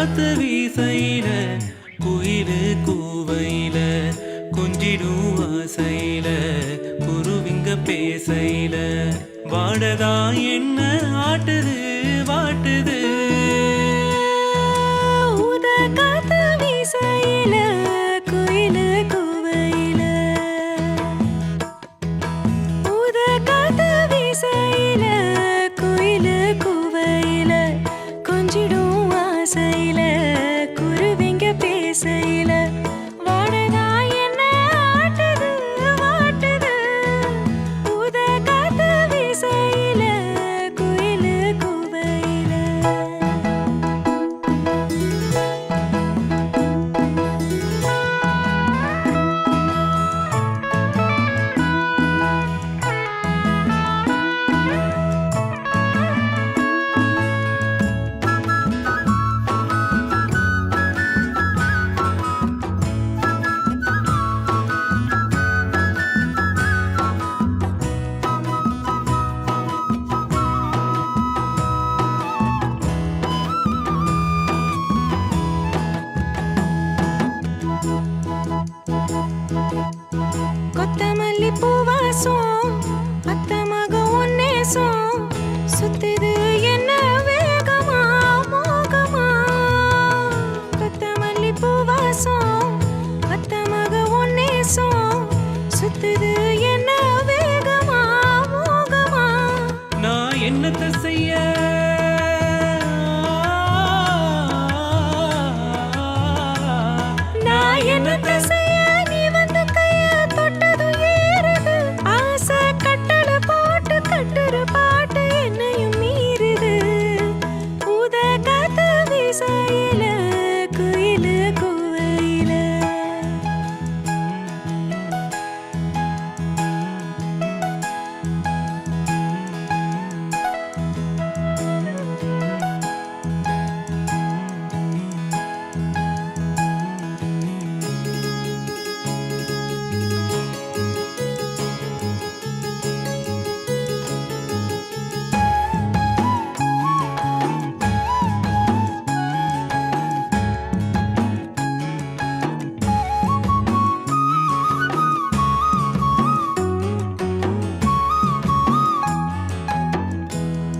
காத்து வீசையில குயிலு கூவையில கொஞ்சிடும் ஆசையில குருவிங்க பேசையில வாடகா என்ன ஆட்டுது வாட்டுது ஊத காத்து வீசையில குயிலு கூவையில ஊத காத்து வீசையில குயிலு கூவையில கொஞ்சிடும் ஆசையில குருவிங்க பேசையில வாடகா என்ன ஆட்டுது வாட்டுது ஊத காத்து வீசையில குயிலு கூவையில கொத்தமல்லி பூவாசம் அத்தமாக உன்னேசம் சுத்துது என்ன வேகமா மோகமா கொத்தமல்லி பூவாசம் அத்தமாக உன்னேசம் சுத்துது என்ன வேகமா மோகமா நான் என்னத்தை செய்ய நான் என்னத்தை செய்ய நீ வந்து கைய தொட்டதும் ஏறுது ஆசை கட்டள போட்டு கட்டுற பாட்டு என்னையும் மீறுது ஊத காத்து வீசையில குயிலு கூவையில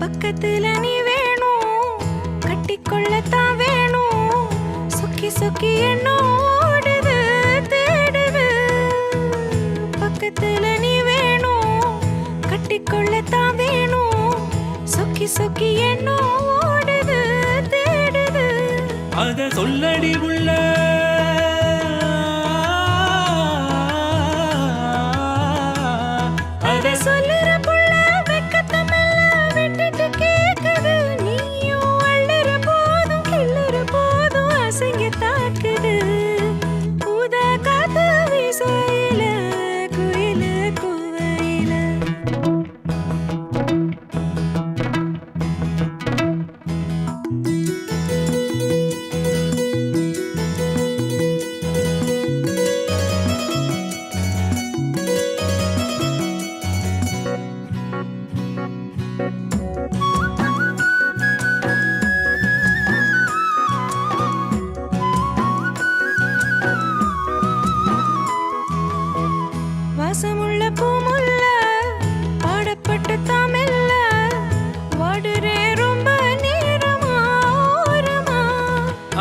பக்கத்துல நீ வேணும் கட்டிக்கொள்ளத்தான் வேணும் சொக்கி சொக்கி என்னோடுது தேடுது பக்கத்துல நீ வேணும் கட்டிக்கொள்ளத்தான் வேணும் சொக்கி சொக்கி என்னோடுது தேடுது அத சொல்லடி உள்ள அத சொல்லுற புள்ள வெக்கத்தமெல்லாம் விட்டுட்டு கேக்குது நீயும் அள்ளுற போதும் கிள்ளுற போதும் அசைங்க தாக்குது ஊத காத்து வீசையில குயிலு கூவையில வாசமுள்ள பூமுல்ல பாடப்பட்ட தமிழ்ல வாடுறே ரொம்ப நேரமா ஓரமா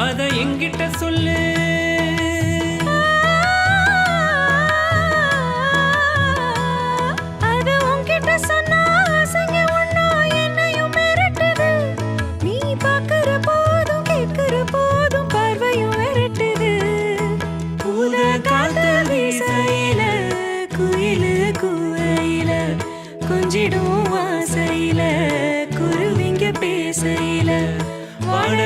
அத என்கிட்ட சொல்லு அது உன்கிட்ட சொன்னா ஆசைங்க ஒண்ணா என்னையும் மிரட்டுது நீ பார்க்கிற போதும் கேட்கிற போதும் பார்வையும் விரட்டுது ஊத காத்து வீசையில குயிலு கூவையில கொஞ்சிடும் ஆசையில குருவிங்க பேசையில வாட